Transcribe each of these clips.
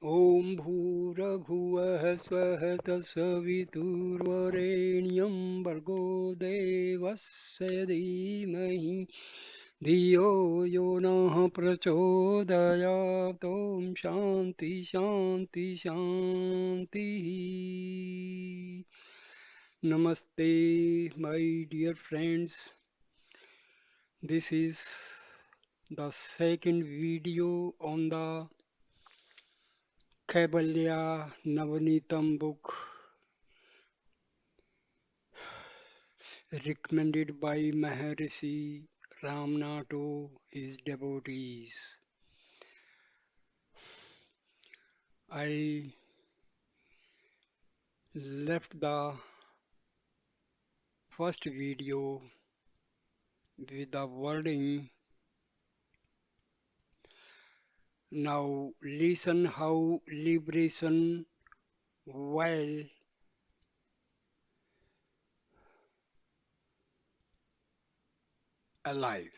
ॐ भूर्भुवः स्वः तत्सवितुर्वरेण्यं भर्गो देवस्य धीमहि धियो यो नः प्रचोदयात् ॐ शान्ति शान्ति शान्तिः Namaste, my dear friends. This is the second video on the Kaivalya Navanitam book recommended by Maharishi Ramana to his devotees. I left the first video with the wording. Now listen how liberation while alive.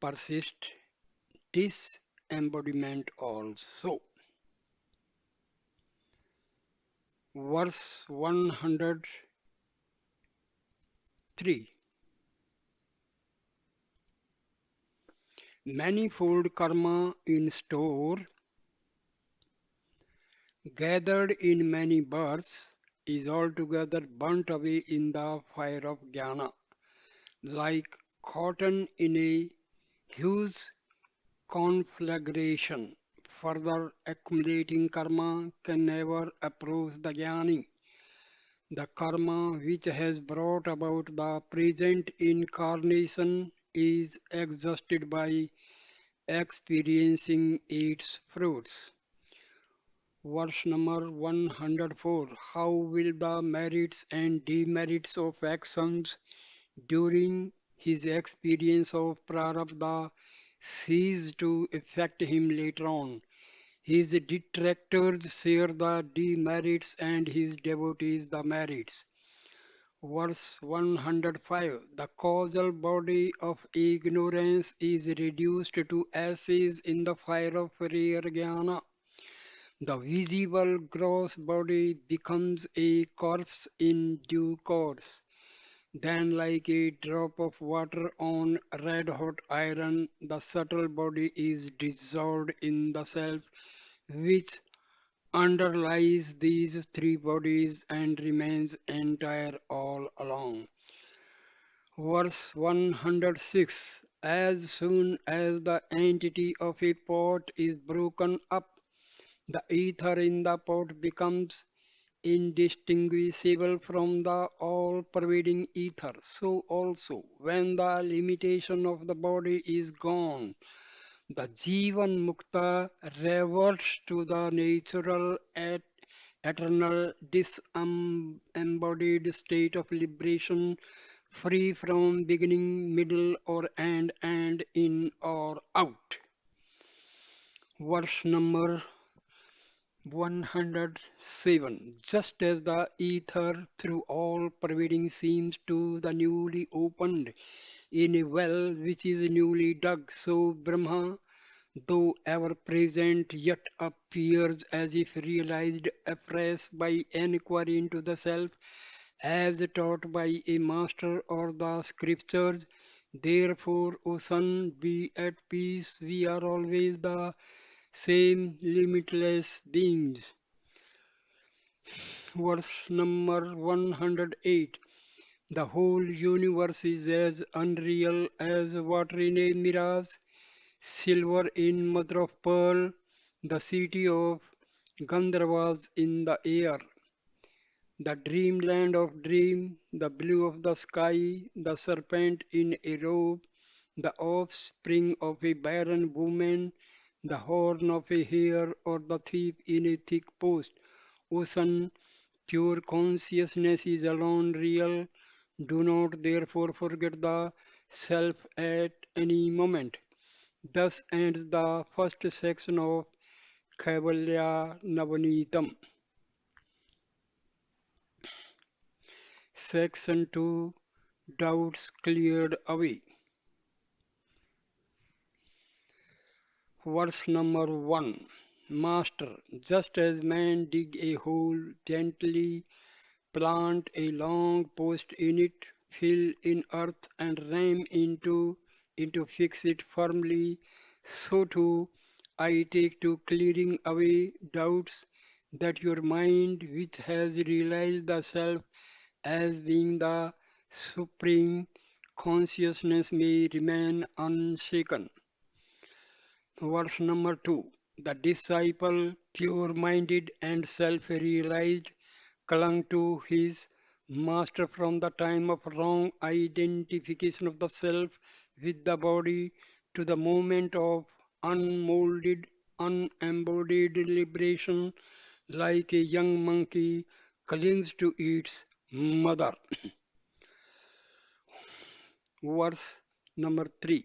Persist disembodiment also. Verse 103. Manifold karma in store, gathered in many births, is altogether burnt away in the fire of jnana, like cotton in a huge conflagration. Further accumulating karma can never approach the jnani. The karma which has brought about the present incarnation is exhausted by experiencing its fruits. Verse number 104. How will the merits and demerits of actions during his experience of prarabdha cease to affect him later on? His detractors share the demerits and his devotees the merits. Verse 105. The causal body of ignorance is reduced to ashes in the fire of rare jnana. The visible gross body becomes a corpse in due course. Then, like a drop of water on red hot iron, the subtle body is dissolved in the self which underlies these three bodies and remains entire all along. Verse 106. As soon as the entity of a pot is broken up, the ether in the pot becomes indistinguishable from the all-pervading ether. So also, when the limitation of the body is gone, the Jivan Mukta reverts to the natural eternal disembodied state of liberation, free from beginning, middle, or end, and in or out. Verse number 107. Just as the ether through all pervading seems to the newly opened in a well which is newly dug, so Brahma, though ever present, yet appears as if realized afresh by enquiry into the self, as taught by a master or the scriptures. Therefore, O son, be at peace. We are always the same limitless beings. Verse number 108. The whole universe is as unreal as water in a mirage, silver in mother of pearl, the city of Gandharvas in the air, the dreamland of dream, the blue of the sky, the serpent in a robe, the offspring of a barren woman, the horn of a hare, or the thief in a thick post. Ocean, pure consciousness is alone real. Do not therefore forget the self at any moment. Thus ends the first section of Kaivalya Navanitam. Section 2. Doubts cleared away. Verse number 1. Master, just as man dig a hole gently, plant a long post in it, fill in earth and ram into fix it firmly, so too I take to clearing away doubts that your mind, which has realized the self as being the supreme consciousness, may remain unshaken. Verse number 2. The disciple, pure minded and self realized, clung to his master from the time of wrong identification of the self with the body to the moment of unmolded, unembodied liberation, like a young monkey clings to its mother. Verse number 3.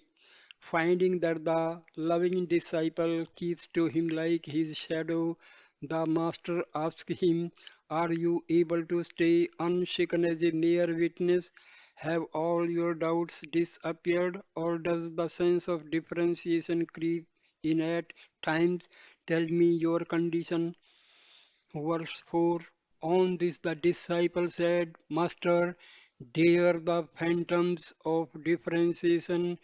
Finding that the loving disciple keeps to him like his shadow, the master asks him, are you able to stay unshaken as a mere witness? Have all your doubts disappeared, or does the sense of differentiation creep in at times? Tell me your condition. Verse 4. On this the disciple said, Master, dare the phantoms of differentiation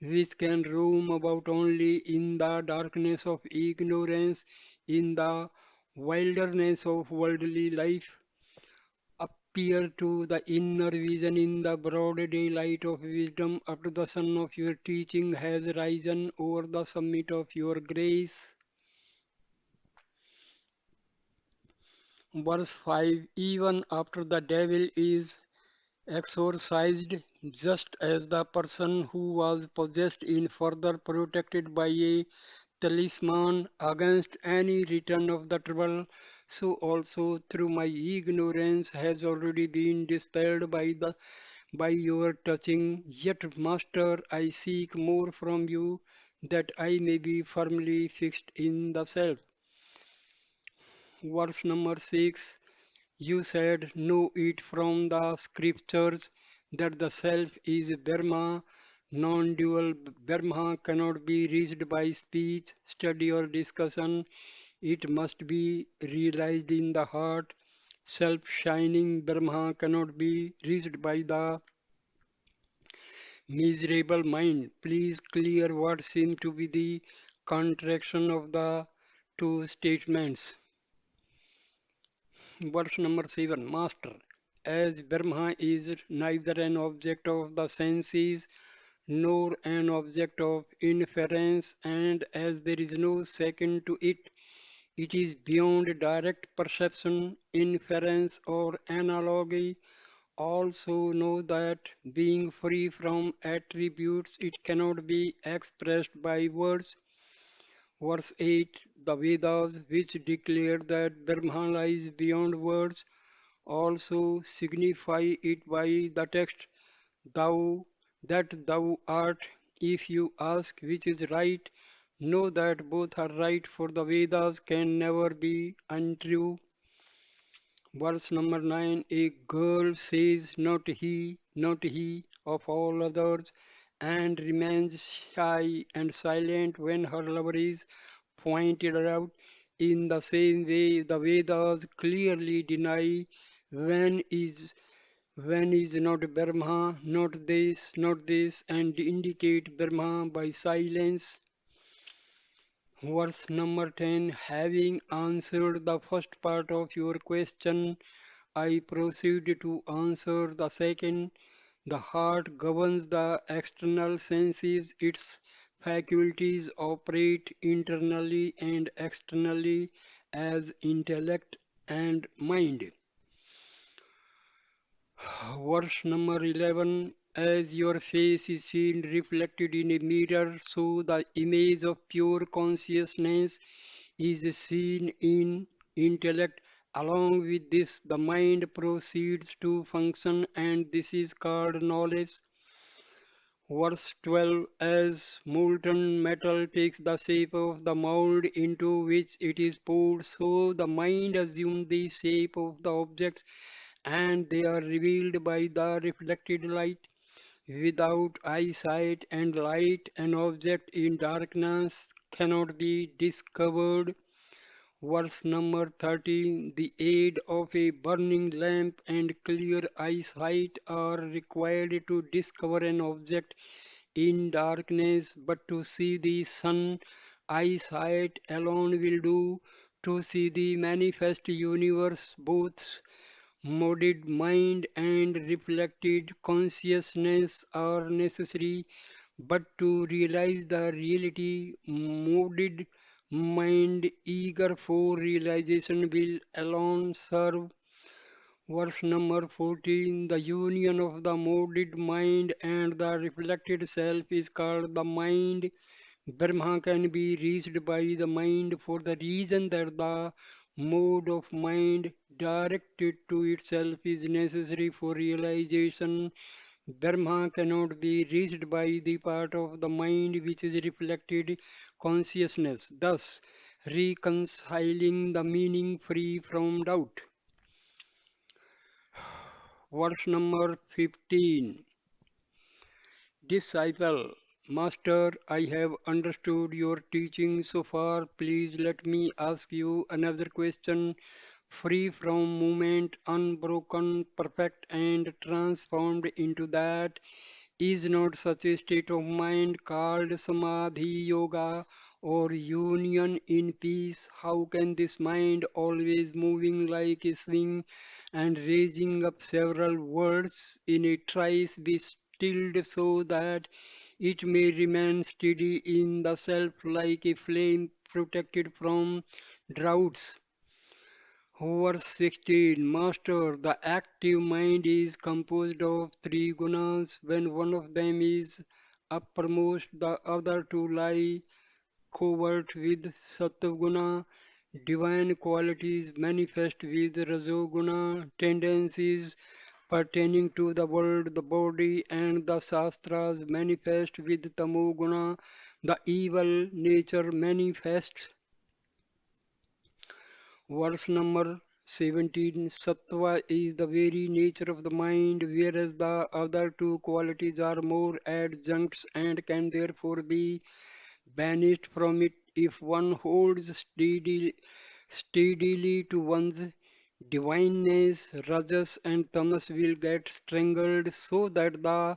which can roam about only in the darkness of ignorance, in the wilderness of worldly life, appear to the inner vision in the broad daylight of wisdom after the sun of your teaching has risen over the summit of your grace. Verse 5. Even after the devil is exorcised, just as the person who was possessed in further protected by a talisman against any return of the trouble, so also through my ignorance has already been dispelled by your touching. Yet, Master, I seek more from you, that I may be firmly fixed in the self. Verse number 6. You said, know it from the scriptures that the self is Brahma, non-dual. Brahma cannot be reached by speech, study or discussion. It must be realized in the heart. Self-shining Brahma cannot be reached by the miserable mind. Please clear what seems to be the contraction of the two statements. Verse number 7. Master, as Brahma is neither an object of the senses nor an object of inference, and as there is no second to it, it is beyond direct perception, inference, or analogy. Also know that being free from attributes, it cannot be expressed by words. Verse 8. The Vedas, which declare that Brahma lies beyond words, also signify it by the text, thou that thou art. If you ask which is right, know that both are right, for the Vedas can never be untrue. Verse number 9. A girl says, not he, of all others, and remains shy and silent when her lover is pointed out. In the same way, the Vedas clearly deny when is when is not Brahma, not this, and indicate Brahma by silence. Verse number 10. Having answered the first part of your question, I proceed to answer the second. The heart governs the external senses. Its faculties operate internally and externally as intellect and mind. Verse number 11. As your face is seen reflected in a mirror, so the image of pure consciousness is seen in intellect. Along with this, the mind proceeds to function, and this is called knowledge. Verse 12. As molten metal takes the shape of the mold into which it is poured, so the mind assumes the shape of the objects and they are revealed by the reflected light. Without eyesight and light, an object in darkness cannot be discovered. Verse number 13. The aid of a burning lamp and clear eyesight are required to discover an object in darkness, but to see the sun, eyesight alone will do. To see the manifest universe, both modded mind and reflected consciousness are necessary, but to realize the reality, modded mind eager for realization will alone serve. Verse number 14. The union of the modded mind and the reflected self is called the mind. Brahma can be reached by the mind for the reason that the mode of mind directed to itself is necessary for realization. Brahma cannot be reached by the part of the mind which is reflected consciousness, thus reconciling the meaning free from doubt. Verse number 15. Disciple, Master, I have understood your teaching so far. Please let me ask you another question. Free from movement, unbroken, perfect, and transformed into that, is not such a state of mind called samadhi yoga or union in peace? How can this mind, always moving like a swing and raising up several words in a trice, be stilled so that it may remain steady in the self like a flame protected from droughts? Verse 16. Master, the active mind is composed of three gunas. When one of them is uppermost, the other two lie covert with sattva. Divine qualities manifest with rajoguna. Tendencies pertaining to the world, the body, and the shastras manifest with tamoguna. The evil nature manifests. Verse number 17. Sattva is the very nature of the mind, whereas the other two qualities are more adjuncts and can therefore be banished from it. If one holds steadily to one's divineness, rajas and tamas will get strangled so that the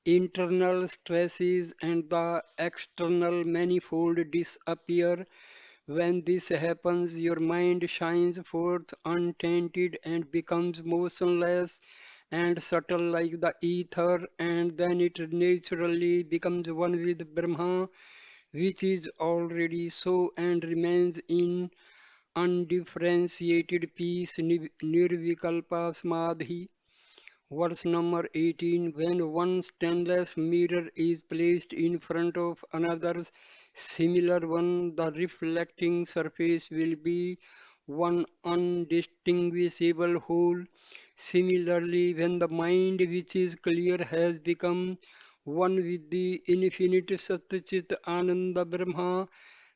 internal stresses and the external manifold disappear. When this happens, your mind shines forth untainted and becomes motionless and subtle like the ether, and then it naturally becomes one with Brahma, which is already so and remains in undifferentiated peace, nirvikalpa samadhi. Verse number 18. When one stainless mirror is placed in front of another similar one, the reflecting surface will be one undistinguishable whole. Similarly, when the mind which is clear has become one with the infinite Satchit Ananda Brahma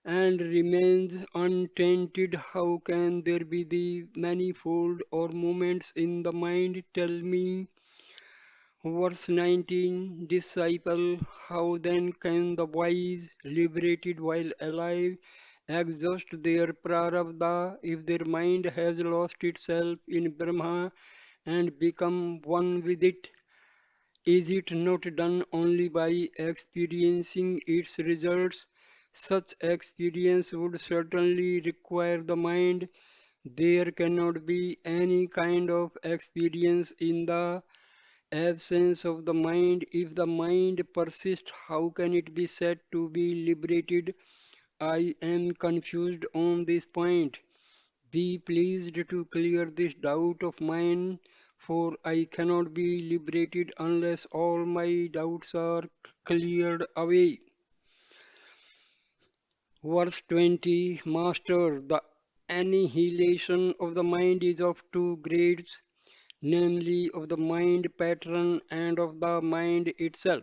and remains untainted, how can there be the manifold or moments in the mind? Tell me. Verse 19. Disciple, how then can the wise, liberated while alive, exhaust their prarabdha if their mind has lost itself in Brahma and become one with it? Is it not done only by experiencing its results? Such experience would certainly require the mind. There cannot be any kind of experience in the absence of the mind. If the mind persists, how can it be said to be liberated? I am confused on this point. Be pleased to clear this doubt of mine, for I cannot be liberated unless all my doubts are cleared away. Verse 20. Master, the annihilation of the mind is of two grades, namely of the mind pattern and of the mind itself.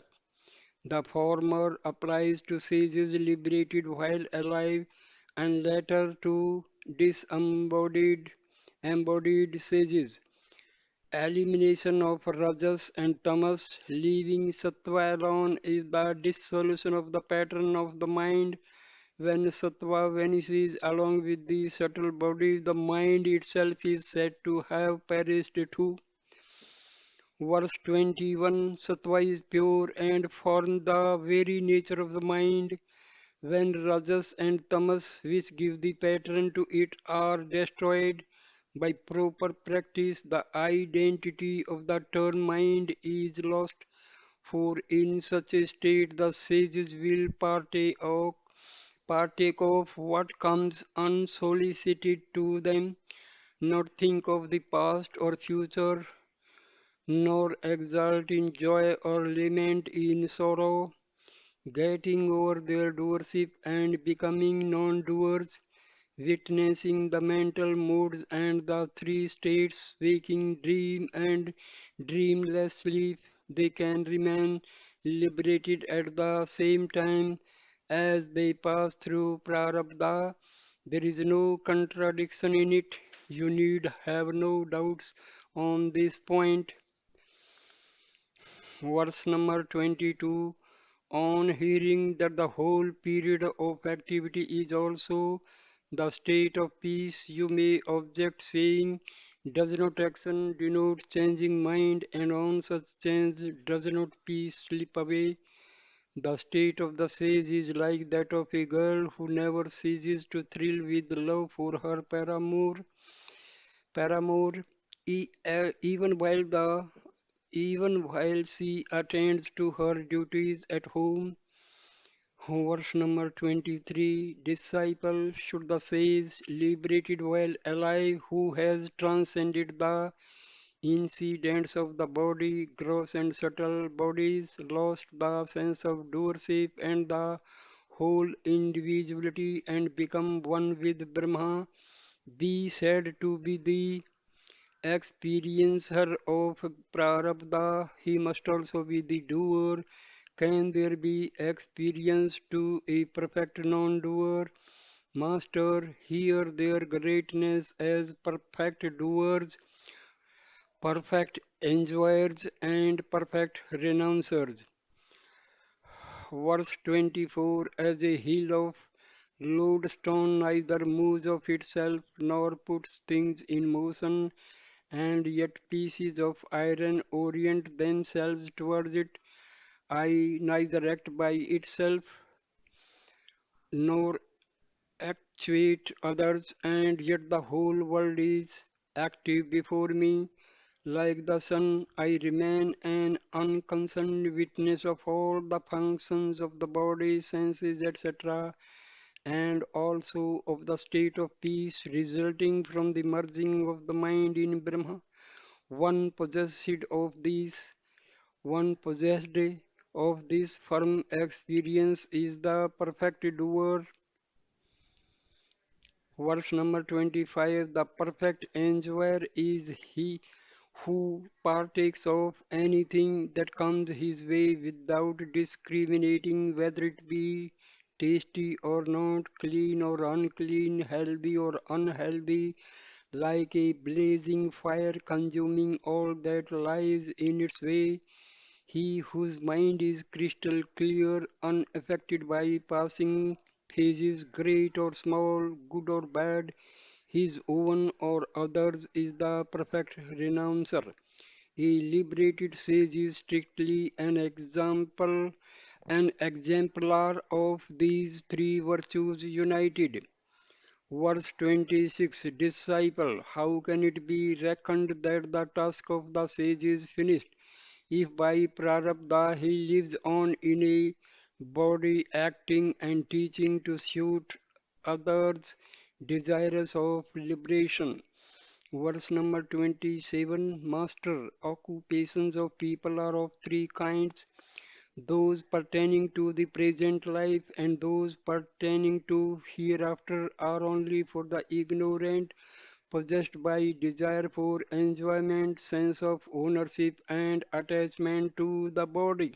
The former applies to sages liberated while alive, and later to disembodied embodied sages. elimination of rajas and tamas, leaving sattva alone is the dissolution of the pattern of the mind. When sattva vanishes along with the subtle body, the mind itself is said to have perished too. Verse 21, sattva is pure and form the very nature of the mind. When rajas and tamas, which give the pattern to it, are destroyed by proper practice, the identity of the term mind is lost. For in such a state, the sages will partake of what comes unsolicited to them, not think of the past or future, nor exult in joy or lament in sorrow, getting over their doership and becoming non-doers, witnessing the mental moods and the three states, waking dream and dreamless sleep, they can remain liberated at the same time as they pass through prarabdha. There is no contradiction in it. You need have no doubts on this point. Verse number 22. On hearing that the whole period of activity is also the state of peace, you may object, saying, does not action denote changing mind, and on such change does not peace slip away? The state of the sage is like that of a girl who never ceases to thrill with love for her paramour, even while she attends to her duties at home. Verse number 23, disciple should the sage, liberated while alive, who has transcended the incidents of the body, gross and subtle bodies, lost the sense of doership and the whole individuality, and become one with Brahma, be said to be the experiencer of prarabdha. He must also be the doer. Can there be experience to a perfect non-doer? Master, hear their greatness as perfect doers, perfect enjoyers, and perfect renouncers. Verse 24, as a hill of lodestone neither moves of itself nor puts things in motion, and yet pieces of iron orient themselves towards it. I neither act by itself nor actuate others, and yet the whole world is active before me. Like the sun, I remain an unconcerned witness of all the functions of the body, senses, etc., and also of the state of peace resulting from the merging of the mind in Brahma. One possessed of these, one possessed of this firm experience is the perfect doer. Verse number 25, the perfect enjoyer is he who partakes of anything that comes his way without discriminating whether it be tasty or not, clean or unclean, healthy or unhealthy, like a blazing fire consuming all that lies in its way. He whose mind is crystal clear, unaffected by passing phases, great or small, good or bad, his own or others, is the perfect renouncer. A liberated sage is strictly an exemplar of these three virtues united. Verse 26, disciple, how can it be reckoned that the task of the sage is finished? If by prarabdha he lives on in a body acting and teaching to suit others desirous of liberation. Verse number 27, Master, occupations of people are of three kinds, those pertaining to the present life and those pertaining to hereafter are only for the ignorant, possessed by desire for enjoyment, sense of ownership, and attachment to the body.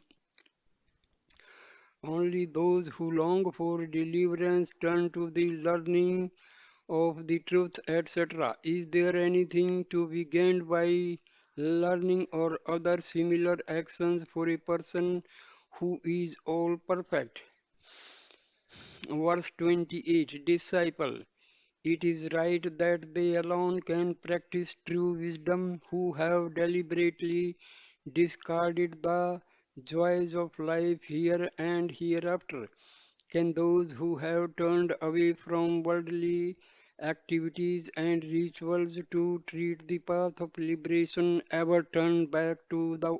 Only those who long for deliverance turn to the learning of the truth, etc. Is there anything to be gained by learning, or other similar actions for a person who is all perfect. Verse 28 Disciple. It is right that they alone can practice true wisdom who have deliberately discarded the joys of life here and hereafter. Can those who have turned away from worldly activities and rituals to treat the path of liberation ever turn back to the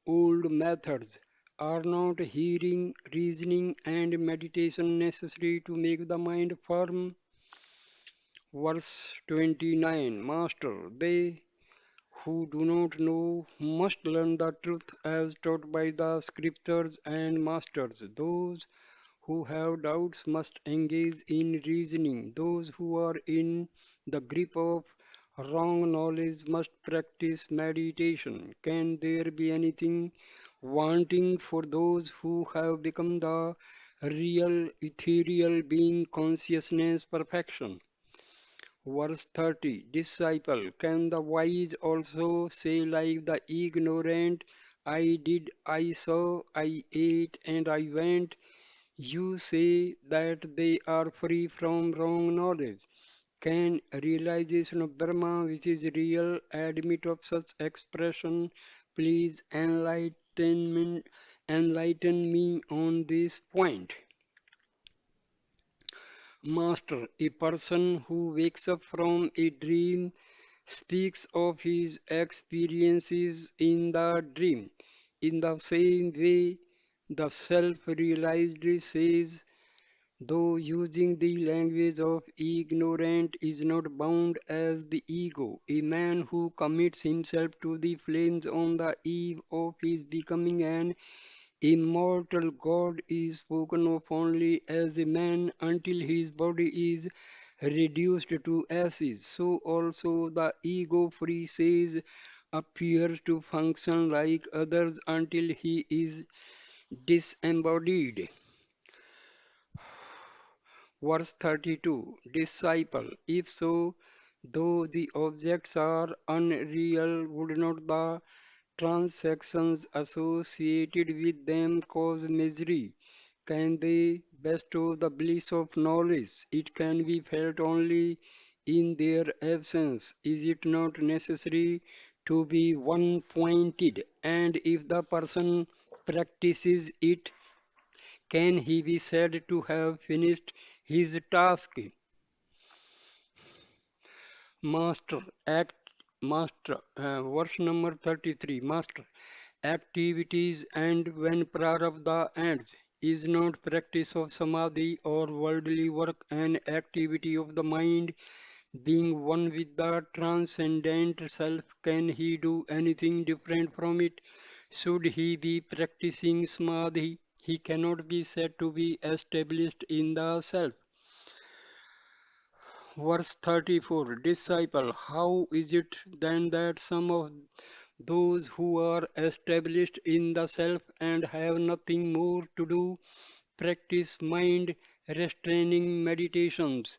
old methods? Are not hearing, reasoning, and meditation necessary to make the mind firm? Verse 29 Master, they who do not know must learn the truth as taught by the scriptures and masters. Those who have doubts must engage in reasoning. Those who are in the grip of wrong knowledge must practice meditation. Can there be anything wanting for those who have become the real ethereal being consciousness perfection? Verse 30 Disciple, can the wise also say like the ignorant, I did, I saw, I ate, and I went? You say that they are free from wrong knowledge. Can realization of Brahma, which is real, admit of such expression? Please enlighten me on this point. Master, a person who wakes up from a dream speaks of his experiences in the dream. In the same way, the self realized says, though using the language of ignorant is not bound as the ego. A man who commits himself to the flames on the eve of his becoming an immortal God is spoken of only as a man until his body is reduced to ashes. So also the ego-free sage appears to function like others until he is disembodied. Verse 32 Disciple, if so, though the objects are unreal, would not the transactions associated with them cause misery? Can they bestow the bliss of knowledge? It can be felt only in their absence. Is it not necessary to be one pointed? And if the person practices it, can he be said to have finished his task? Master, verse number 33, Master, activities and when prarabdha ends, is not practice of samadhi or worldly work an activity of the mind being one with the transcendent self? Can he do anything different from it? Should he be practicing samadhi? He cannot be said to be established in the self. Verse 34 Disciple, how is it then that some of those who are established in the self and have nothing more to do practice mind restraining meditations?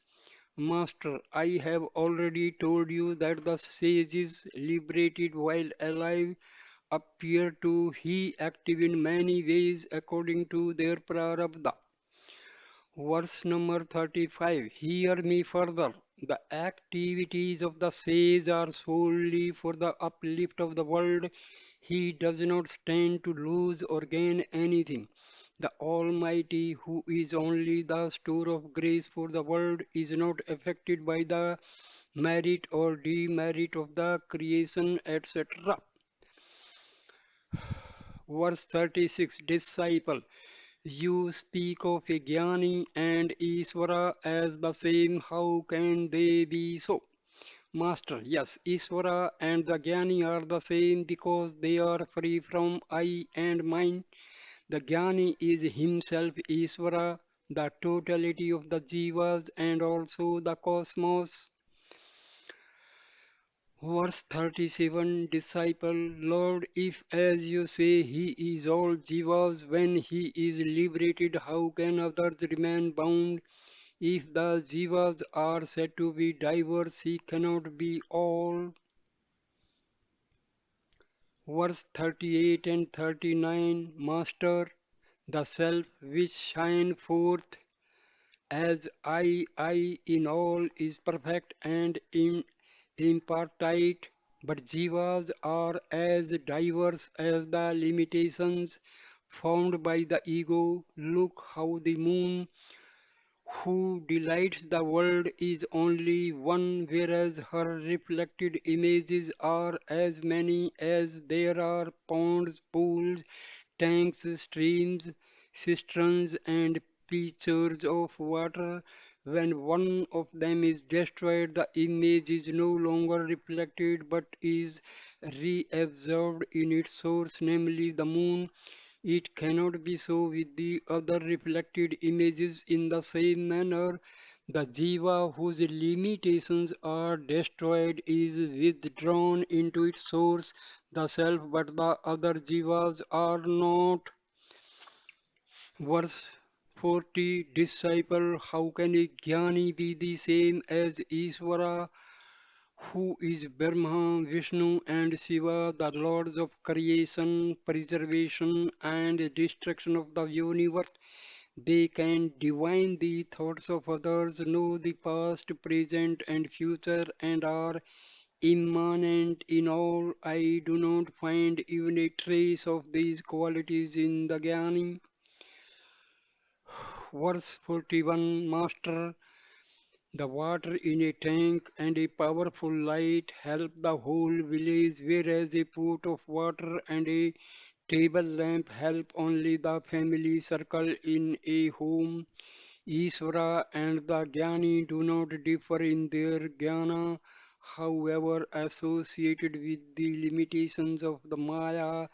Master, I have already told you that the sages liberated while alive appear to he active in many ways according to their prarabdha. Verse number 35. Hear me further. The activities of the sage are solely for the uplift of the world. He does not stand to lose or gain anything. The Almighty, who is only the store of grace for the world, is not affected by the merit or demerit of the creation, etc. Verse 36 Disciple, you speak of a Jnani and Iswara as the same. How can they be so? Master, yes, Iswara and the Jnani are the same because they are free from I and mine. The Jnani is himself Iswara, the totality of the Jivas and also the cosmos. Verse 37 Disciple, Lord, if as you say he is all Jivas, when he is liberated, how can others remain bound? If the Jivas are said to be diverse, he cannot be all. Verse 38 and 39. Master, the self which shine forth as I in all is perfect and impartite, but jivas are as diverse as the limitations found by the ego. Look how the moon, who delights the world, is only one, whereas her reflected images are as many as there are ponds, pools, tanks, streams, cisterns, and pitchers of water. When one of them is destroyed, the image is no longer reflected but is reabsorbed in its source, namely the moon. It cannot be so with the other reflected images in the same manner. The jiva whose limitations are destroyed is withdrawn into its source, the self, but the other jivas are not. Verse 40. Disciple, how can a jnani be the same as Ishvara, who is Brahma, Vishnu, and Shiva, the lords of creation, preservation, and destruction of the universe? They can divine the thoughts of others, know the past, present, and future, and are immanent in all. I do not find even a trace of these qualities in the Jnani. Verse 41. Master, the water in a tank and a powerful light help the whole village, whereas a pot of water and a table lamp help only the family circle in a home. Isvara and the Jnani do not differ in their jnana, however, associated with the limitations of the Maya,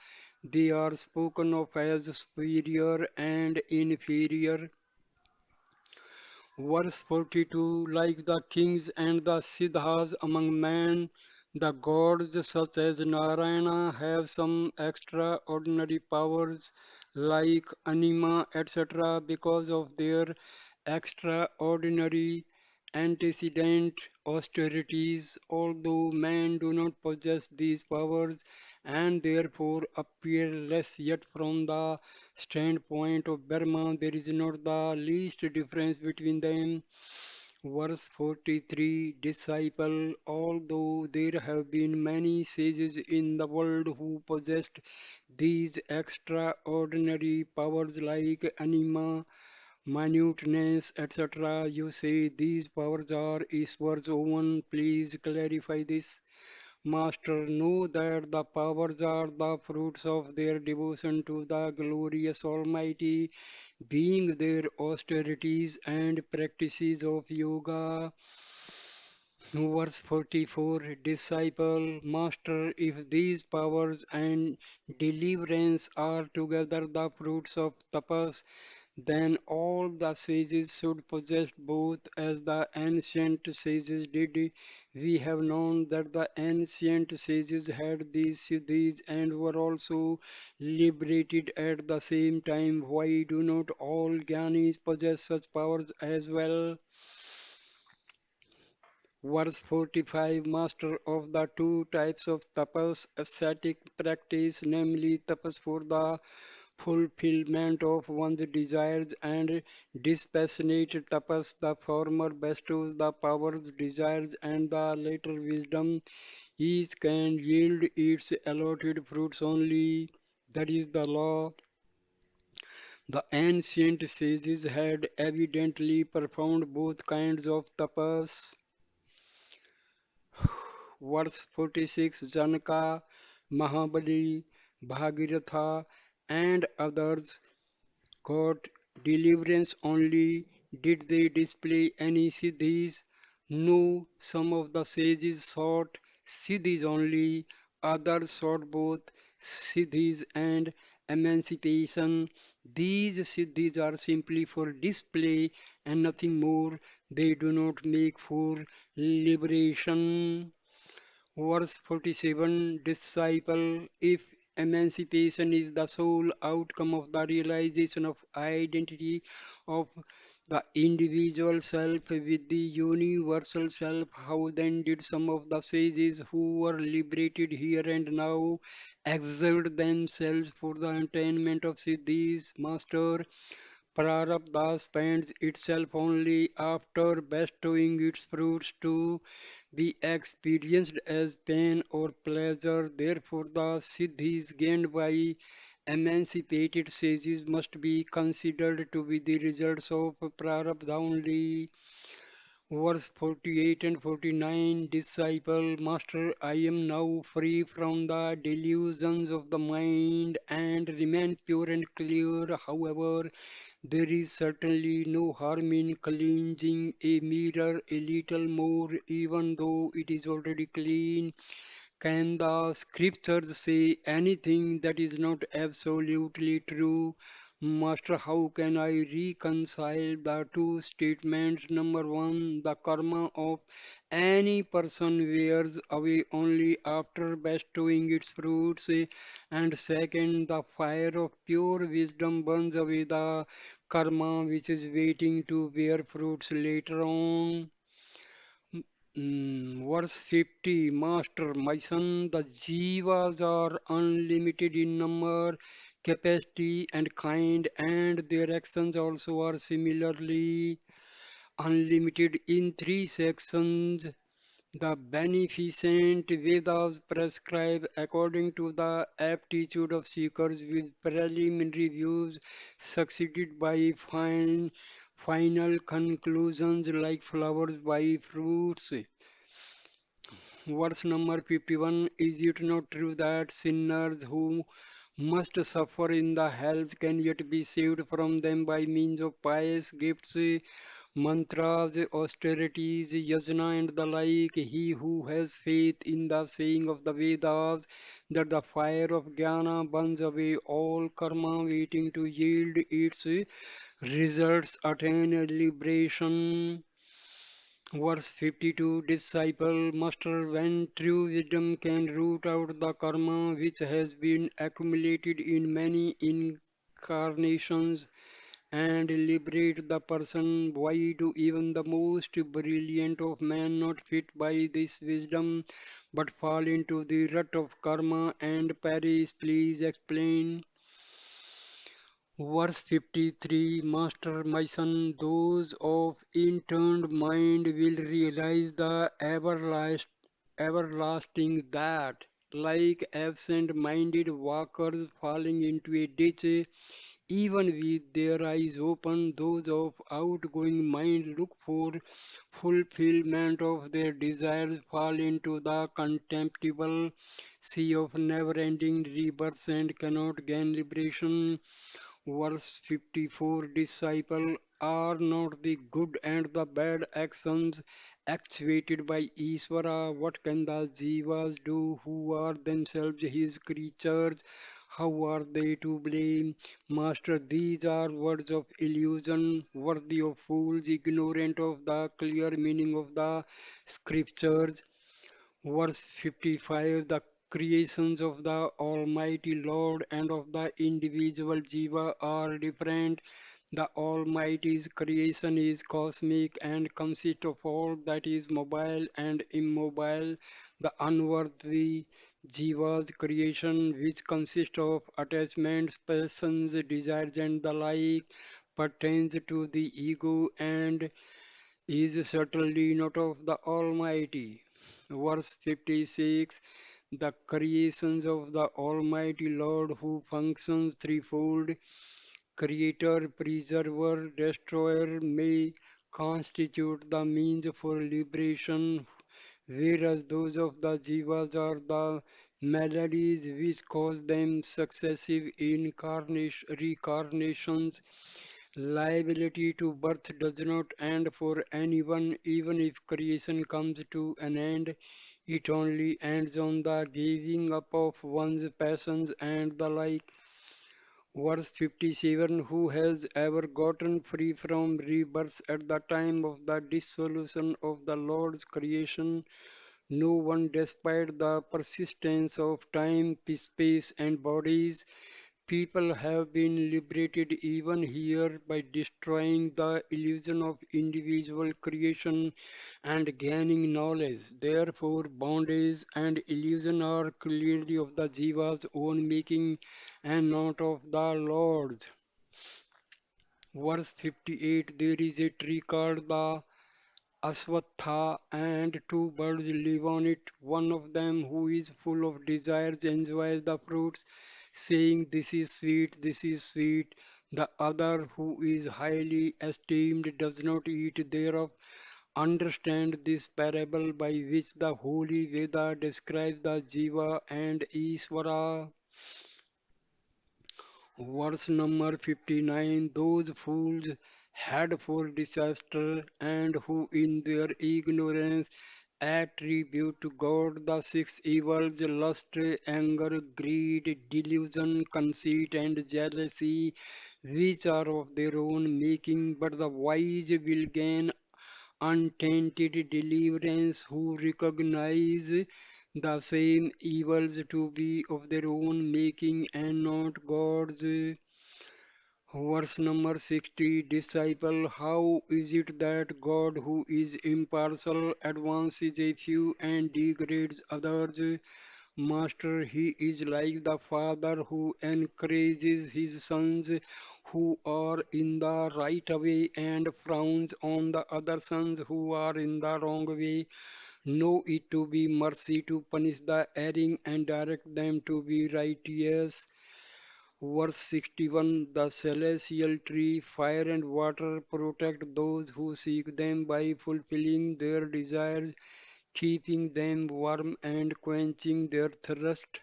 they are spoken of as superior and inferior. Verse 42. Like the kings and the siddhas among men, the gods such as Narayana have some extraordinary powers like anima, etc., because of their extraordinary antecedent austerities, although men do not possess these powers and therefore appear less, yet from the standpoint of Brahma there is not the least difference between them. Verse 43. Disciple, although there have been many sages in the world who possessed these extraordinary powers like anima, minuteness, etc., you say these powers are Ishwar's own. Please clarify this. Master, know that the powers are the fruits of their devotion to the glorious Almighty, being their austerities and practices of yoga. Verse 44. Disciple, Master, if these powers and deliverance are together the fruits of tapas, then all the sages should possess both as the ancient sages did. We have known that the ancient sages had these siddhis and were also liberated at the same time. Why do not all jnanis possess such powers as well? Verse 45. Master, of the two types of tapas, ascetic practice, namely tapas for the fulfillment of one's desires and dispassionate tapas, the former bestows the powers, desires, and the later wisdom. Each can yield its allotted fruits only. That is the law. The ancient sages had evidently performed both kinds of tapas. Verse 46. Janaka, Mahabali, Bhagiratha, and others got deliverance only. Did they display any siddhis? No, some of the sages sought siddhis only, others sought both siddhis and emancipation. These siddhis are simply for display and nothing more. They do not make for liberation. Verse 47. Disciple, if emancipation is the sole outcome of the realization of identity of The individual self with the universal self. How then did some of the sages who were liberated here and now exert themselves for the attainment of siddhis? Master, Prarabdha spends itself only after bestowing its fruits to be experienced as pain or pleasure. Therefore, the siddhis gained by emancipated sages must be considered to be the results of prarabdha only. Verse 48 and 49. Disciple, Master, I am now free from the delusions of the mind and remain pure and clear. However, there is certainly no harm in cleansing a mirror a little more, even though it is already clean. Can the scriptures say anything that is not absolutely true? Master, how can I reconcile the two statements? Number one, the karma of any person wears away only after bestowing its fruits. And second, the fire of pure wisdom burns away the karma which is waiting to bear fruits later on. Verse 50, Master, my son, the jivas are unlimited in number, capacity, and kind, and their actions also are similarly unlimited in three sections. The beneficent Vedas prescribe according to the aptitude of seekers with preliminary views succeeded by final conclusions like flowers by fruits. Verse number 51. Is it not true that sinners who must suffer in the hells can yet be saved from them by means of pious gifts, mantras, austerities, yajna, and the like? He who has faith in the saying of the Vedas that the fire of jnana burns away all karma waiting to yield its results attain liberation. Verse 52. Disciple, Master, when true wisdom can root out the karma which has been accumulated in many incarnations and liberate the person, why do even the most brilliant of men not fit by this wisdom but fall into the rut of karma and perish? Please explain. Verse 53. Master, my son, those of interned mind will realize the everlasting that, like absent-minded walkers falling into a ditch, even with their eyes open, those of outgoing mind look for fulfillment of their desires, fall into the contemptible sea of never-ending rebirths and cannot gain liberation. Verse 54. Disciple, are not the good and the bad actions actuated by Isvara? What can the jivas do who are themselves his creatures? How are they to blame? Master, these are words of illusion, worthy of fools, ignorant of the clear meaning of the scriptures. Verse 55. The creations of the Almighty Lord and of the individual Jiva are different. The Almighty's creation is cosmic and consists of all that is mobile and immobile. The unworthy Jiva's creation, which consists of attachments, passions, desires, and the like, pertains to the ego and is certainly not of the Almighty. Verse 56. The creations of the Almighty Lord who functions threefold, creator, preserver, destroyer, may constitute the means for liberation, whereas those of the jivas are the maladies which cause them successive reincarnations. Liability to birth does not end for anyone, even if creation comes to an end. It only ends on the giving up of one's passions and the like. Verse 57. Who has ever gotten free from rebirth at the time of the dissolution of the Lord's creation? No one, despite the persistence of time, space, and bodies. People have been liberated even here by destroying the illusion of individual creation and gaining knowledge. Therefore, bondage and illusion are clearly of the Jiva's own making and not of the Lord's. Verse 58, there is a tree called the Aswatha, and two birds live on it. One of them, who is full of desires, enjoys the fruits, saying, this is sweet, this is sweet. The other, who is highly esteemed, does not eat thereof. Understand this parable by which the Holy Veda describes the Jiva and Iswara. Verse number 59, those fools head for disaster and who in their ignorance attribute to God the six evils: lust, anger, greed, delusion, conceit, and jealousy, which are of their own making, but the wise will gain untainted deliverance who recognize the same evils to be of their own making and not God's. Verse number 60, disciple, how is it that God, who is impartial, advances a few and degrades others? Master, he is like the father who encourages his sons who are in the right way and frowns on the other sons who are in the wrong way. Know it to be mercy to punish the erring and direct them to be righteous. Verse 61, the celestial tree, fire and water protect those who seek them by fulfilling their desires, keeping them warm and quenching their thirst.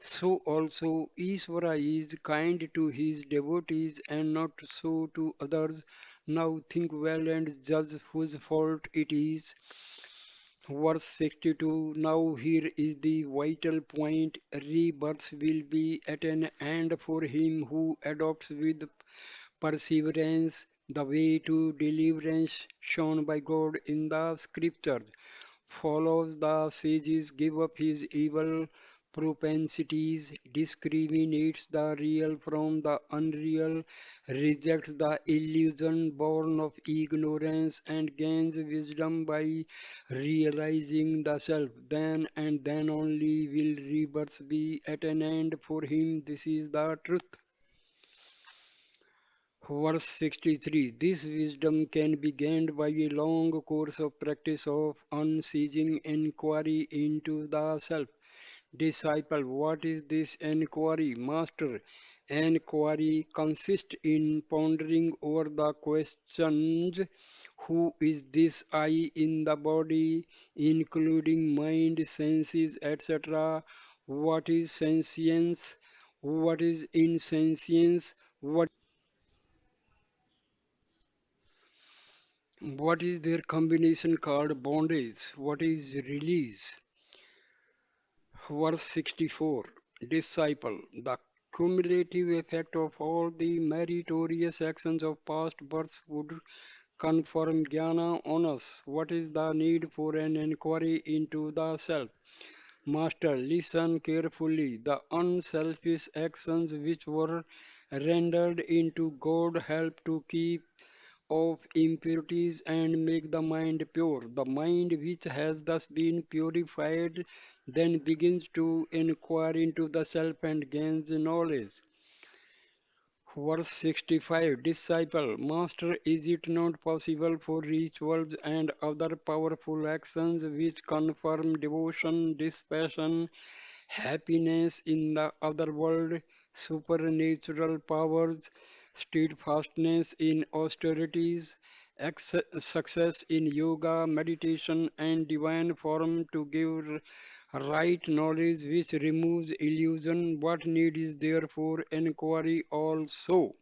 So also Ishvara is kind to his devotees and not so to others. Now think well and judge whose fault it is. Verse 62, now here is the vital point. Rebirth will be at an end for him who adopts with perseverance the way to deliverance shown by God in the scriptures, follows the sages, give up his evil propensities, discriminates the real from the unreal, rejects the illusion born of ignorance, and gains wisdom by realizing the self. Then and then only will rebirth be at an end for him. This is the truth. Verse 63, this wisdom can be gained by a long course of practice of unceasing inquiry into the self. Disciple, what is this inquiry? Master, inquiry consists in pondering over the questions: who is this I in the body, including mind, senses, etc.? What is sentience? What is insentience? What is their combination called bondage? What is release? Verse 64, disciple, the cumulative effect of all the meritorious actions of past births would confirm jnana on us. What is the need for an inquiry into the self? Master, listen carefully. The unselfish actions which were rendered into God help to keep of impurities and make the mind pure. The mind which has thus been purified then begins to inquire into the self and gains knowledge. Verse 65, disciple, Master, is it not possible for rituals and other powerful actions which confirm devotion, dispassion, happiness in the other world, supernatural powers, steadfastness in austerities, success in yoga, meditation, and divine form to give right knowledge which removes illusion? What need is there for inquiry also?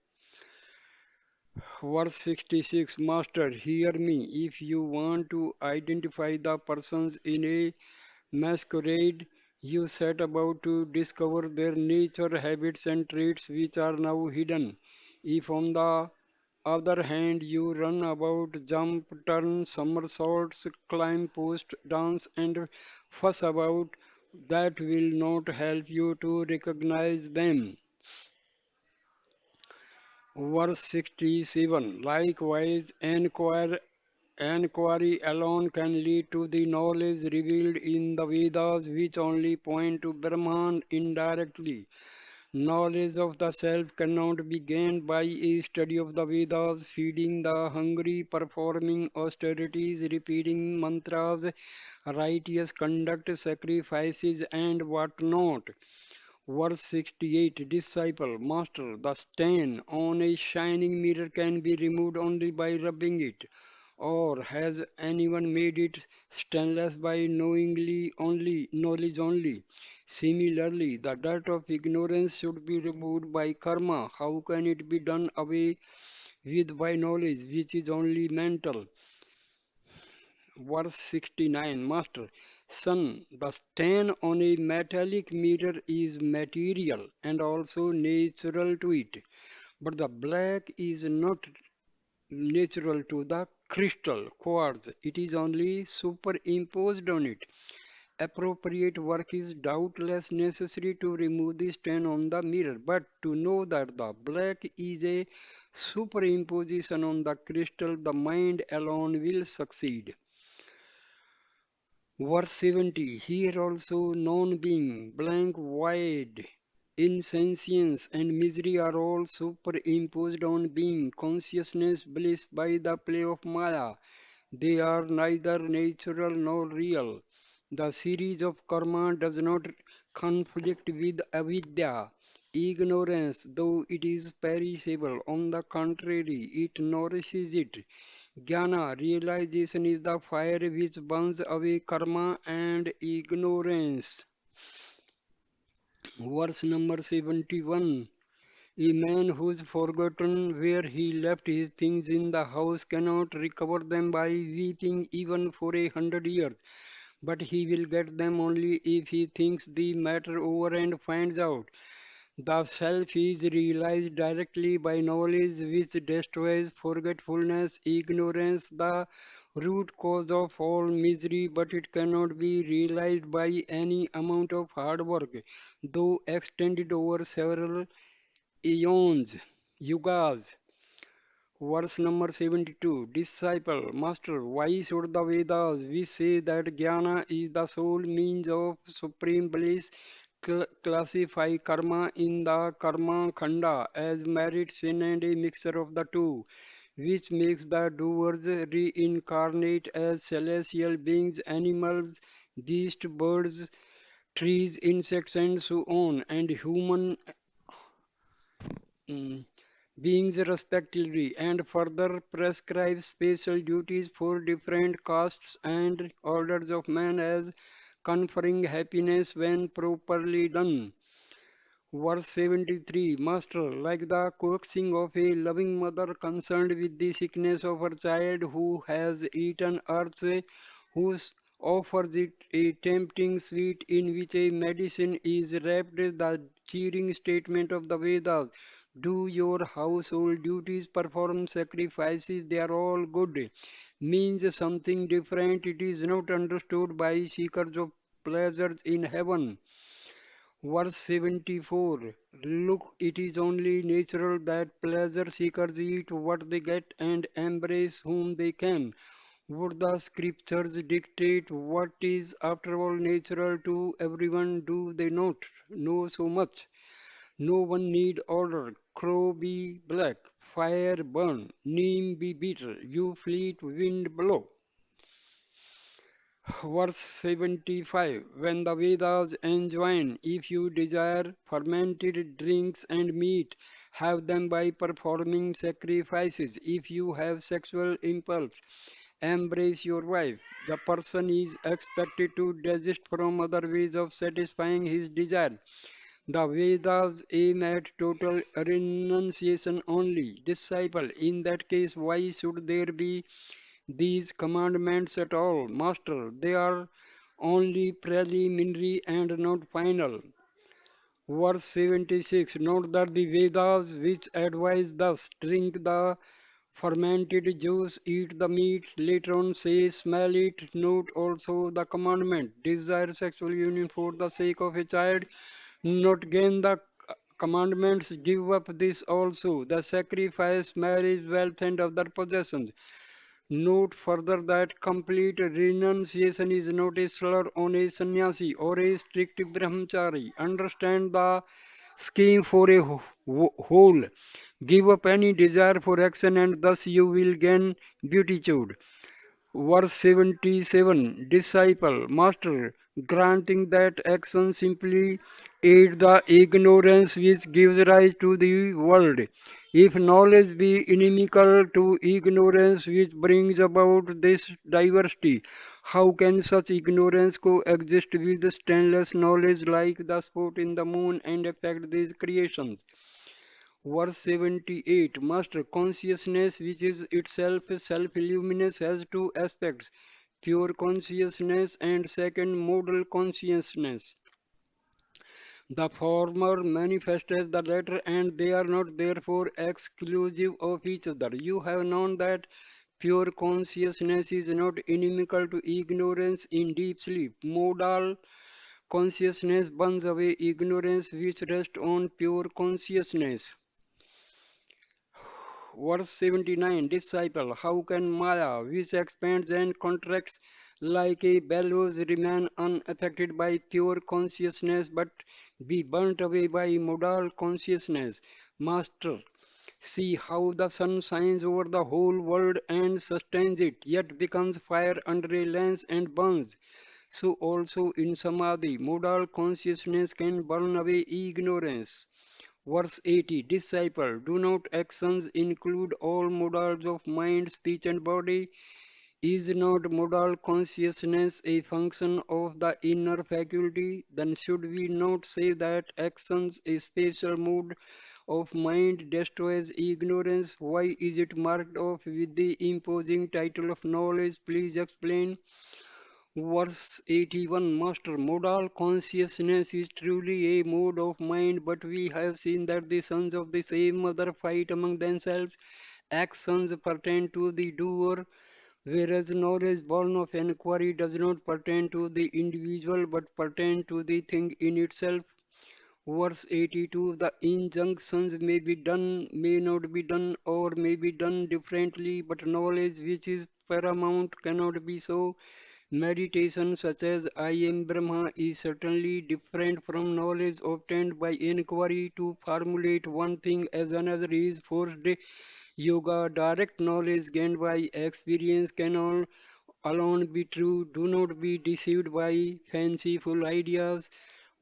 Verse 66, Master, hear me. If you want to identify the persons in a masquerade, you set about to discover their nature, habits, and traits which are now hidden. If, on the other hand, you run about, jump, turn, somersaults, climb post, dance, and fuss about, that will not help you to recognize them. Verse 67. Likewise, inquiry alone can lead to the knowledge revealed in the Vedas, which only point to Brahman indirectly. Knowledge of the self cannot be gained by a study of the Vedas, feeding the hungry, performing austerities, repeating mantras, righteous conduct, sacrifices, and what not. Verse 68. Disciple, Master, the stain on a shining mirror can be removed only by rubbing it. Or has anyone made it stainless by knowledge only? Similarly, the dirt of ignorance should be removed by karma. How can it be done away with by knowledge, which is only mental? Verse 69. Master, son, the stain on a metallic mirror is material and also natural to it, but the black is not natural to the crystal quartz. It is only superimposed on it. Appropriate work is doubtless necessary to remove the stain on the mirror, but to know that the black is a superimposition on the crystal, the mind alone will succeed. Verse 70. Here also non-being, blank void, insentience and misery are all superimposed on being, consciousness, bliss by the play of Maya. They are neither natural nor real. The series of karma does not conflict with avidya, ignorance, though it is perishable. On the contrary, it nourishes it. Jnana, realization is the fire which burns away karma and ignorance. Verse number 71. A man who's forgotten where he left his things in the house cannot recover them by weeping even for 100 years, but he will get them only if he thinks the matter over and finds out. The self is realized directly by knowledge which destroys forgetfulness, ignorance, the root cause of all misery, but it cannot be realized by any amount of hard work, though extended over several eons, yugas. Verse number 72. Disciple, Master, why should the Vedas, we say that Jnana is the sole means of supreme bliss, classify karma in the karma khanda as merit, sin, and a mixture of the two, which makes the doers reincarnate as celestial beings, animals, beasts, birds, trees, insects, and so on, and human mm, beings respectively, and further prescribes special duties for different castes and orders of men as conferring happiness when properly done. Verse 73. Master, like the coaxing of a loving mother concerned with the sickness of her child who has eaten earth, who offers it a tempting sweet in which a medicine is wrapped, the cheering statement of the Vedas. Do your household duties, perform sacrifices, they are all good. Means something different. It is not understood by seekers of pleasures in heaven. Verse 74. Look, it is only natural that pleasure seekers eat what they get and embrace whom they can. Would the scriptures dictate what is after all natural to everyone? Do they not know so much? No one need order. Crow be black, fire burn, neem be bitter, you fleet wind blow. Verse 75. When the Vedas enjoin, if you desire fermented drinks and meat, have them by performing sacrifices. If you have sexual impulse, embrace your wife. The person is expected to desist from other ways of satisfying his desires. The Vedas aim at total renunciation only. Disciple, in that case, why should there be these commandments at all? Master, they are only preliminary and not final. Verse 76. Note that the Vedas which advise thus drink the Fermented juice, eat the meat. Later on, say, smell it. Note also the commandment. Desire sexual union for the sake of a child. Not gain the commandments. Give up this also. The sacrifice, marriage, wealth, and other possessions. Note further that complete renunciation is not a slur on a sannyasi or a strict brahmachari. Understand the scheme for a whole. Give up any desire for action and thus you will gain beatitude. Verse 77 Disciple, Master, granting that action simply aid the ignorance which gives rise to the world. If knowledge be inimical to ignorance which brings about this diversity, how can such ignorance coexist with stainless knowledge like the spot in the moon and affect these creations? Verse 78 Master consciousness, which is itself self luminous, has two aspects pure consciousness and second modal consciousness. The former manifests the latter, and they are not therefore exclusive of each other. You have known that pure consciousness is not inimical to ignorance in deep sleep. Modal consciousness burns away ignorance which rests on pure consciousness. Verse 79 Disciple, how can Maya, which expands and contracts like a bellows, remain unaffected by pure consciousness but be burnt away by modal consciousness? Master, see how the sun shines over the whole world and sustains it, yet becomes fire under a lens and burns. So also in Samadhi, modal consciousness can burn away ignorance. Verse 80 Disciple, do not actions include all modals of mind, speech, and body? Is not modal consciousness a function of the inner faculty? Then should we not say that actions, a special mood of mind, destroys ignorance? Why is it marked off with the imposing title of knowledge? Please explain. Verse 81 Master, modal consciousness is truly a mode of mind, but we have seen that the sons of the same mother fight among themselves. Actions pertain to the doer, whereas knowledge born of inquiry does not pertain to the individual but pertain to the thing in itself. Verse 82 The injunctions may be done, may not be done, or may be done differently, but knowledge which is paramount cannot be so. Meditation such as I am Brahma is certainly different from knowledge obtained by inquiry. To formulate one thing as another is forced yoga. Direct knowledge gained by experience cannot alone be true. Do not be deceived by fanciful ideas.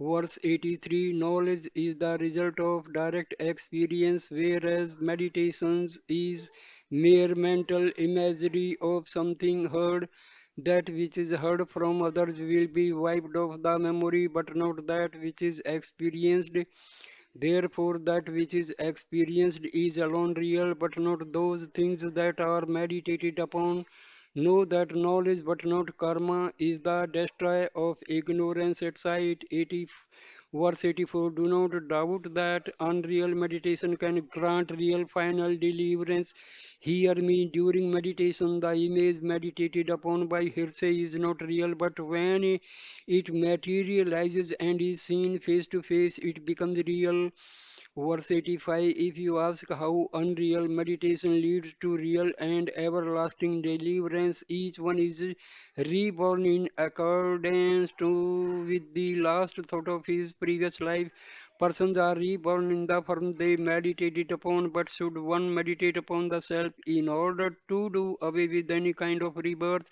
Verse 83 Knowledge is the result of direct experience, whereas meditations is mere mental imagery of something heard. That which is heard from others will be wiped off the memory, but not that which is experienced. Therefore, that which is experienced is alone real, but not those things that are meditated upon. Know that knowledge, but not karma, is the destroyer of ignorance at sight. 80, verse 84 Do not doubt that unreal meditation can grant real final deliverance. Hear me, during meditation, the image meditated upon by hearsay is not real, but when it materializes and is seen face to face, it becomes real. Verse 85 If you ask how unreal meditation leads to real and everlasting deliverance, each one is reborn in accordance to with the last thought of his previous life. Persons are reborn in the form they meditated upon, but should one meditate upon the self in order to do away with any kind of rebirth,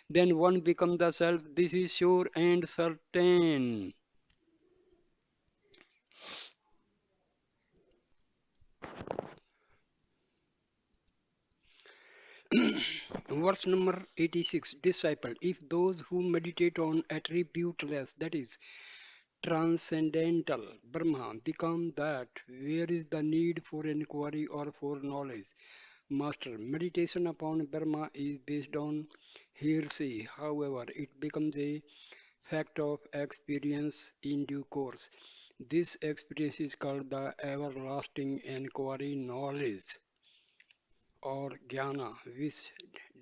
then one becomes the self. This is sure and certain. Verse number 86 Disciple, if those who meditate on attributeless, that is, transcendental Brahma, become that, where is the need for inquiry or for knowledge? Master, meditation upon Brahma is based on hearsay. However, it becomes a fact of experience in due course. This experience is called the everlasting inquiry knowledge. or jnana, which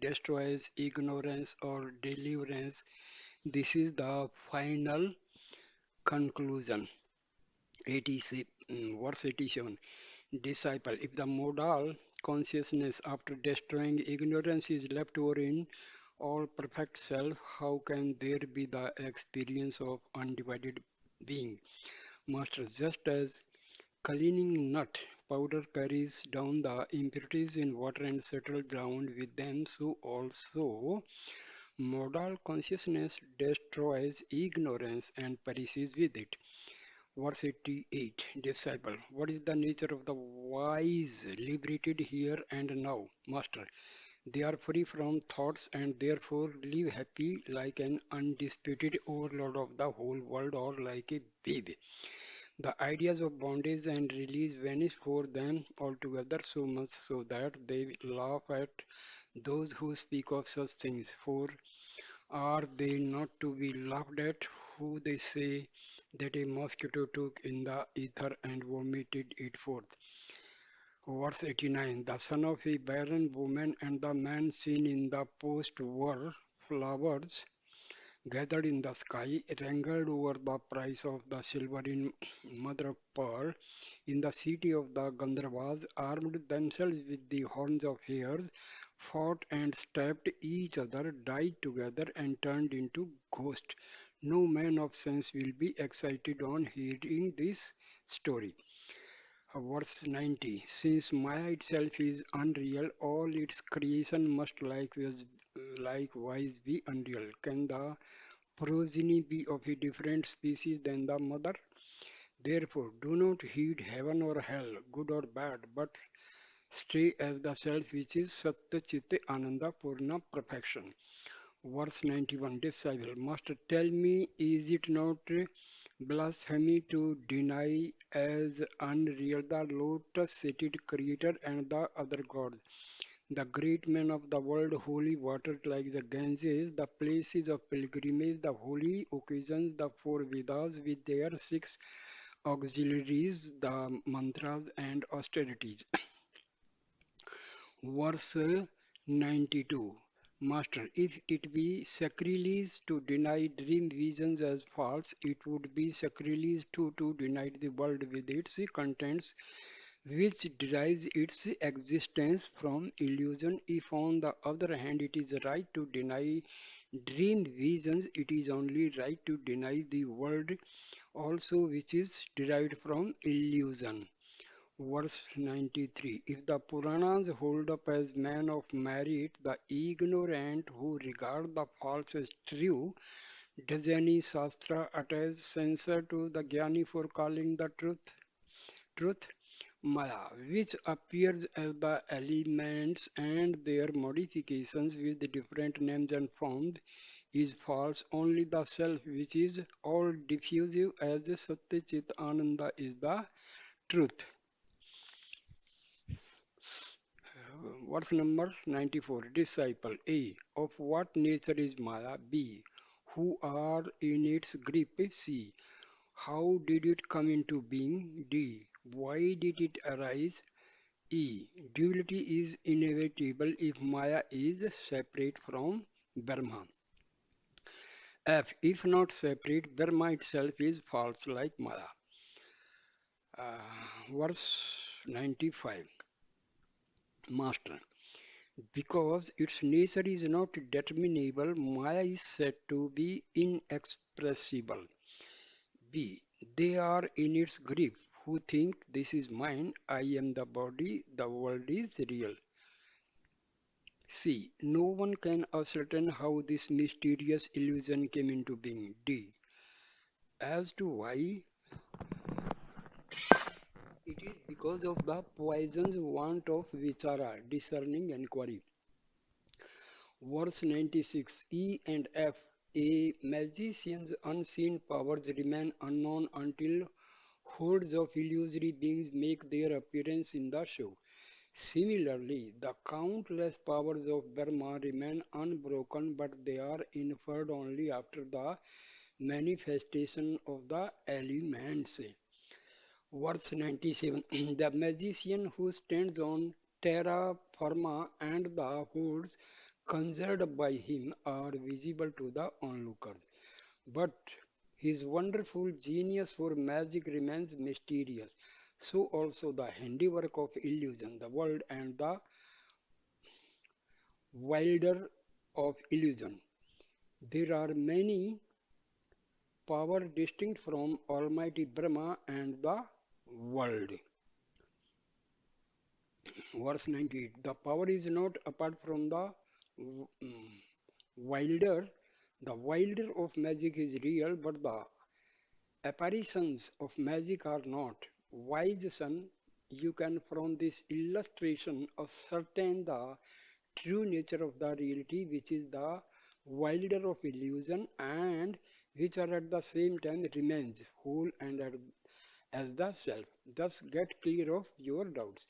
destroys ignorance or deliverance. This is the final conclusion. 86, verse 87. Disciple, if the modal consciousness after destroying ignorance is left over in all perfect self, how can there be the experience of undivided being? Master, just as cleaning nut powder carries down the impurities in water and settle down with them, so also modal consciousness destroys ignorance and perishes with it. Verse 88, disciple, what is the nature of the wise liberated here and now? Master, they are free from thoughts and therefore live happy like an undisputed overlord of the whole world or like a baby. The ideas of bondage and release vanish for them altogether, so much so that they laugh at those who speak of such things. For are they not to be laughed at who they say that a mosquito took in the ether and vomited it forth? Verse 89, the son of a barren woman and the man seen in the post were flowers gathered in the sky, wrangled over the price of the silver in mother of pearl, in the city of the Gandharvas, armed themselves with the horns of hares, fought and stabbed each other, died together, and turned into ghosts. No man of sense will be excited on hearing this story. Verse 90. Since Maya itself is unreal, all its creation must likewise be unreal. Can the progeny be of a different species than the mother? Therefore, do not heed heaven or hell, good or bad, but stay as the self which is Satya Chitta Ananda Purna perfection. Verse 91, disciple, Master, tell me, is it not blasphemy to deny as unreal the lotus-seated Creator and the other gods, the great men of the world, holy water like the Ganges, the places of pilgrimage, the holy occasions, the four Vedas with their six auxiliaries, the mantras and austerities? Verse 92. Master, if it be sacrilege to deny dream visions as false, it would be sacrilege to deny the world with its contents, which derives its existence from illusion. If, on the other hand, it is right to deny dream visions, it is only right to deny the world also, which is derived from illusion. Verse 93. If the Puranas hold up as men of merit the ignorant who regard the false as true, does any Shastra attach censure to the Jnani for calling the truth? Maya, which appears as the elements and their modifications with different names and forms, is false. Only the self, which is all diffusive as Satya Chit Ananda, is the truth. Verse number 94. Disciple A. Of what nature is Maya? B. Who are in its grip? C. How did it come into being? D. Why did it arise? E. Duality is inevitable if Maya is separate from Brahma. F. If not separate, Brahma itself is false like Maya. Verse 95. Master. Because its nature is not determinable, Maya is said to be inexpressible. B. They are in its grip who think this is mine, I am the body, the world is real. C. No one can ascertain how this mysterious illusion came into being. D. As to why, it is because of the poison's want of vichara, discerning inquiry. Verse 96. E and F. A magician's unseen powers remain unknown until hordes of illusory beings make their appearance in the show. Similarly, the countless powers of Brahma remain unbroken, but they are inferred only after the manifestation of the elements. Verse 97. The magician who stands on terra firma and the woods conjured by him are visible to the onlookers. But his wonderful genius for magic remains mysterious. So also the handiwork of illusion, the world and the wilder of illusion. There are many power distinct from Almighty Brahma and the world. Verse 98. The power is not apart from the mm, wilder. The wilder of magic is real, but the apparitions of magic are not. Wise son, you can from this illustration ascertain the true nature of the reality, which is the wilder of illusion, and which are at the same time remains whole and as the self. Thus get clear of your doubts.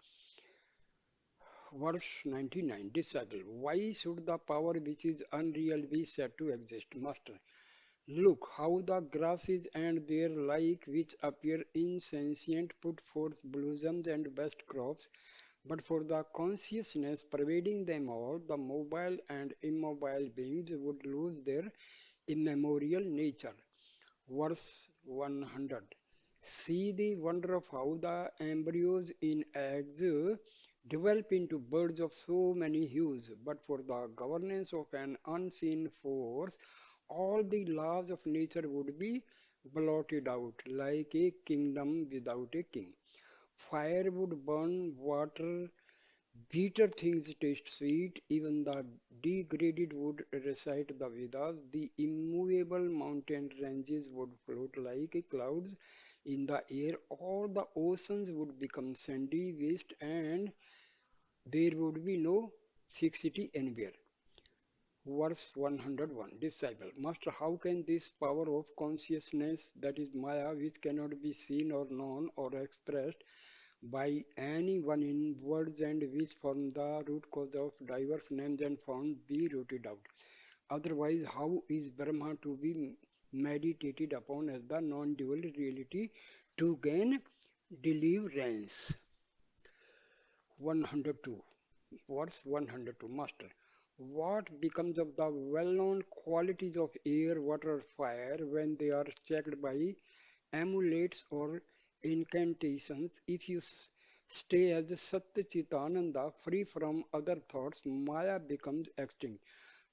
Verse 99. Disciple, why should the power which is unreal be said to exist? Master, look how the grasses and their like which appear insentient put forth blossoms and best crops, but for the consciousness pervading them all, the mobile and immobile beings would lose their immemorial nature. Verse 100. See the wonder of how the embryos in eggs develop into birds of so many hues, but for the governance of an unseen force, all the laws of nature would be blotted out like a kingdom without a king. Fire would burn, water, bitter things taste sweet, even the degraded would recite the Vedas, the immovable mountain ranges would float like clouds in the air, all the oceans would become sandy waste, and there would be no fixity anywhere. Verse 101. Disciple, Master, how can this power of consciousness, that is Maya, which cannot be seen or known or expressed by anyone in words and which form the root cause of diverse names and forms, be rooted out? Otherwise, how is Brahma to be meditated upon as the non-dual reality to gain deliverance? 102. Verse 102. Master, what becomes of the well-known qualities of air, water, fire when they are checked by amulets or incantations? If you stay as Satchitananda, free from other thoughts, Maya becomes extinct.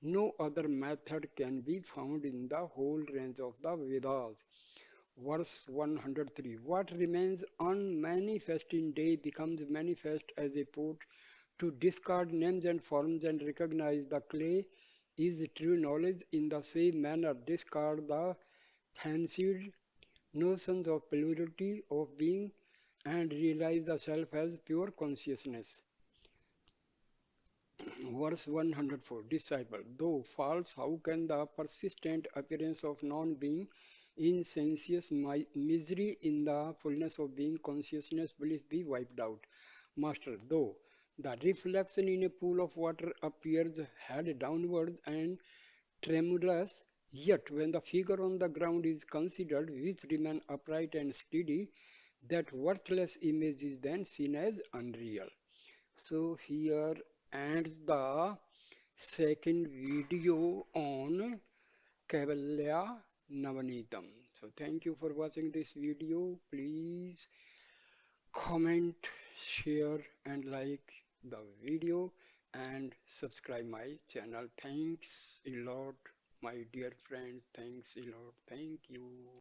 No other method can be found in the whole range of the Vedas. Verse 103. What remains unmanifest in day becomes manifest as a port to discard names and forms and recognize the clay is true knowledge. In the same manner, discard the fancied notions of plurality of being and realize the self as pure consciousness. Verse 104. Disciple, though false, how can the persistent appearance of non-being in sensuous misery in the fullness of being consciousness belief be wiped out? Master, though the reflection in a pool of water appears head downwards and tremulous, yet when the figure on the ground is considered, which remain upright and steady, that worthless image is then seen as unreal. So here ends the second video on Kaivalya Navanitam. So thank you for watching this video. Please comment, share and like the video and subscribe my channel. Thanks a lot, my dear friends. Thanks a lot. Thank you.